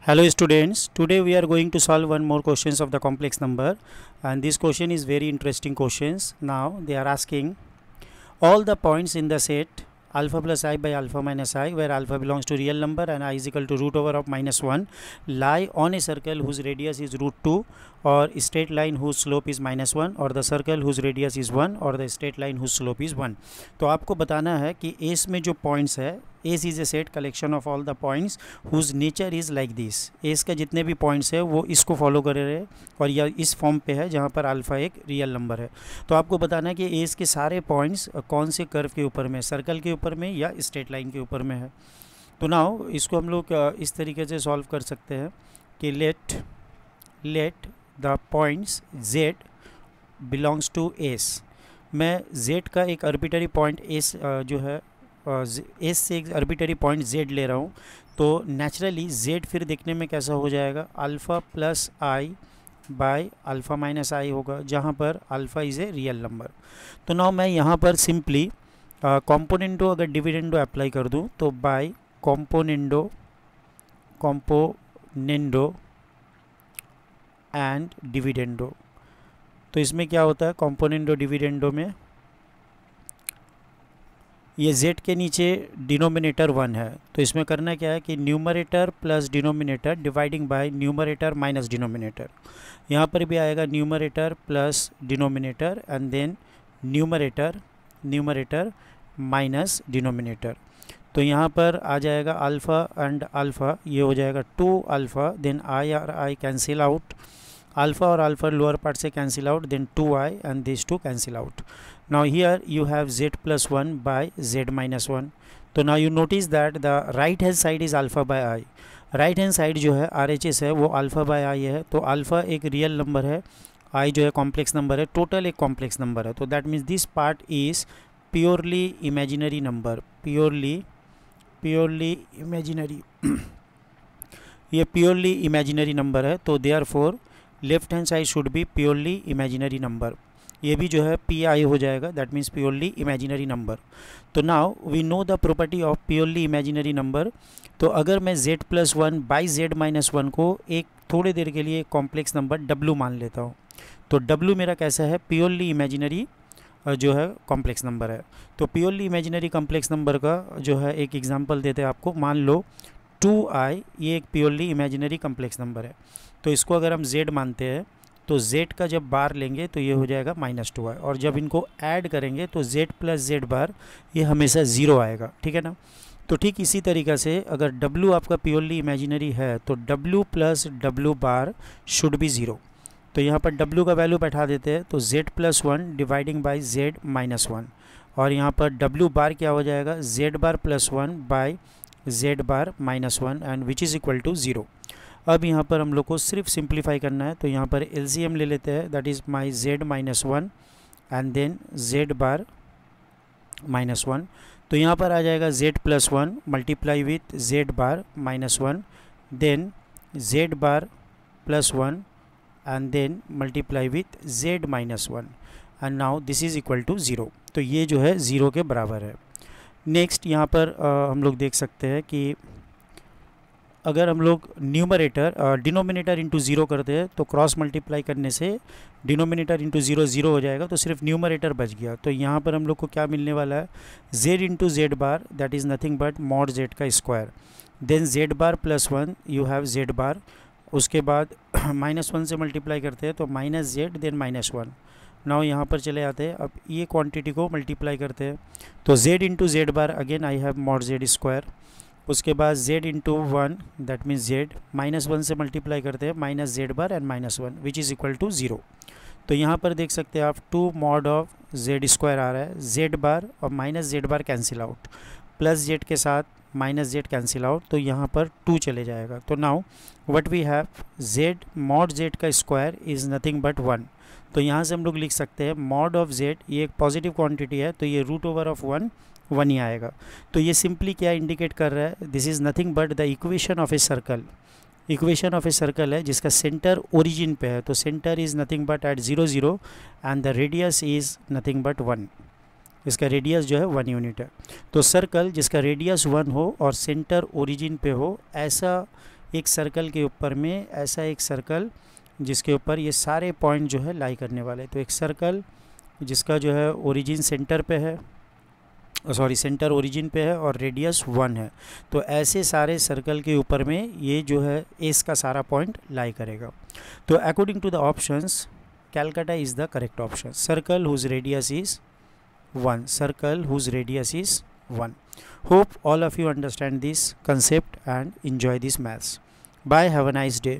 Hello students, today we are going to solve one more questions of the complex number, and this question is very interesting questions. Now they are asking all the points in the set alpha plus I by alpha minus I, where alpha belongs to real number and I is equal to root over of -1, lie on a circle whose radius is √2, or straight line whose slope is -1, or the circle whose radius is 1, or the straight line whose slope is 1. तो आपको बताना है कि S में जो points है, S is a set collection of all the points whose nature is like this. S का जितने भी पॉइंट्स है वो इसको फॉलो कर रहे हैं और या इस फॉर्म पे है जहाँ पर अल्फ़ा एक रियल नंबर है. तो आपको बताना है कि एस के सारे पॉइंट्स कौन से कर्व के ऊपर में, सर्कल के ऊपर में या स्ट्रेट लाइन के ऊपर में है. तो नाउ इसको हम लोग इस तरीके से सॉल्व कर सकते हैं कि let the points z belongs to S. मैं z का एक आर्बिट्ररी पॉइंट एस जो है एस से एक आर्बिट्ररी पॉइंट z ले रहा हूँ. तो नेचुरली z फिर देखने में कैसा हो जाएगा, alpha plus i by alpha minus i होगा, जहाँ पर alpha is a real number. तो नाउ मैं यहाँ पर सिंपली कॉम्पोनेंडो अगर डिविडेंडो अप्लाई कर दूँ तो बाय कॉम्पोनेंडो एंड डिविडेंडो. तो इसमें क्या होता है, कॉम्पोनेंडो डिविडेंडो में ये z के नीचे डिनोमिनेटर 1 है. तो इसमें करना क्या है कि numerator plus denominator dividing by numerator minus denominator. यहाँ पर भी आएगा numerator plus denominator and then numerator minus denominator. तो यहाँ पर आ जाएगा अल्फ़ा एंड अल्फ़ा, ये हो जाएगा 2 अल्फ़ा, देन आई और आई कैंसिल आउट, अल्फ़ा और अल्फ़ा लोअर पार्ट से cancel out, then 2i and these two cancel out. Now here you have z plus 1 by z minus 1. तो now you notice that the right hand side is alpha by I. Right hand side जो है RHS है वो alpha bye आई है. तो alpha एक real number है, i जो है कॉम्प्लेक्स नंबर है, टोटल एक कॉम्प्लेक्स नंबर है. तो that means this part is purely imaginary number, purely imaginary ये प्योरली इमेजिनरी नंबर है. तो therefore left hand side should be purely imaginary number. ये भी जो है पी आई हो जाएगा, that means purely imaginary number. तो now we know the property of purely imaginary number. तो अगर मैं z plus 1 by z minus 1 को एक थोड़ी देर के लिए कॉम्प्लेक्स नंबर w मान लेता हूँ, तो w मेरा कैसा है, प्योरली इमेजिनरी जो है कॉम्प्लेक्स नंबर है. तो प्योरली इमेजिनरी कॉम्प्लेक्स नंबर का जो है एक एग्जांपल देते हैं आपको. मान लो 2i, ये एक प्योरली इमेजिनरी कॉम्प्लेक्स नंबर है. तो इसको अगर हम z मानते हैं तो z का जब बार लेंगे तो ये हो जाएगा -2i, और जब इनको ऐड करेंगे तो z प्लस z बार ये हमेशा 0 आएगा. ठीक है ना. तो ठीक इसी तरीक़ा से अगर w आपका प्योरली इमेजिनरी है तो w plus w bar should be 0. तो यहाँ पर w का वैल्यू बैठा देते हैं, तो z plus 1 dividing by z minus 1, और यहाँ पर w बार क्या हो जाएगा, z bar plus 1 by z bar minus 1 and which is equal to 0. अब यहाँ पर हम लोग को सिर्फ सिंप्लीफाई करना है. तो यहाँ पर LCM ले लेते हैं, that is my z minus 1 and then z bar minus 1. तो यहाँ पर आ जाएगा z plus 1 multiply with z bar minus 1, then z bar plus 1 and then multiply with z minus 1, and now this is equal to 0. तो ये जो है 0 के बराबर है. नेक्स्ट यहाँ पर हम लोग देख सकते हैं कि अगर हम लोग डिनोमिनेटर इंटू 0 करते हैं तो क्रॉस मल्टीप्लाई करने से डिनोमिनेटर इंटू 0 0 हो जाएगा, तो सिर्फ न्यूमरेटर बच गया. तो यहाँ पर हम लोग को क्या मिलने वाला है, z into z bar, that is nothing but mod z का square, then z bar plus 1 you have z bar. उसके बाद -1 से मल्टीप्लाई करते हैं तो माइनस z देन -1. नाउ यहाँ पर चले आते हैं, अब ये क्वांटिटी को मल्टीप्लाई करते हैं. तो z into z bar again I have mod z square. उसके बाद z into 1 that means z, -1 से मल्टीप्लाई करते हैं minus z bar and -1 which is equal to 0. तो यहाँ पर देख सकते हैं आप 2 मॉड ऑफ z स्क्वायर आ रहा है, z बार और minus z bar cancel out, plus z के साथ माइनस z कैंसिल आउट, तो यहाँ पर 2 चले जाएगा. तो now what we have, z mod z का स्क्वायर इज़ नथिंग बट 1. तो यहाँ से हम लोग लिख सकते हैं मॉड ऑफ z, ये एक पॉजिटिव क्वांटिटी है तो ये रूट ओवर ऑफ 1 ही आएगा. तो ये सिंपली क्या इंडिकेट कर रहा है, this is nothing but the equation of a circle. Equation of a circle है जिसका सेंटर ओरिजिन पे है, तो centre is nothing but at 0 0 and the radius is nothing but 1. इसका रेडियस जो है 1 यूनिट है. तो सर्कल जिसका रेडियस 1 हो और सेंटर ओरिजिन पे हो, ऐसा एक सर्कल के ऊपर में ऐसा एक सर्कल जिसके ऊपर ये सारे पॉइंट जो है लाई करने वाले। तो एक सर्कल जिसका जो है ओरिजिन सेंटर पे है, सॉरी सेंटर ओरिजिन पे है और रेडियस 1 है। तो ऐसे सारे सर्कल के ऊपर में ये जो है एस का सारा पॉइंट लाई करेगा। तो according to the options Calcutta is the correct option. Circle whose radius is 1, circle whose radius is 1. Hope all of you understand this concept and enjoy this maths. Bye, have a nice day.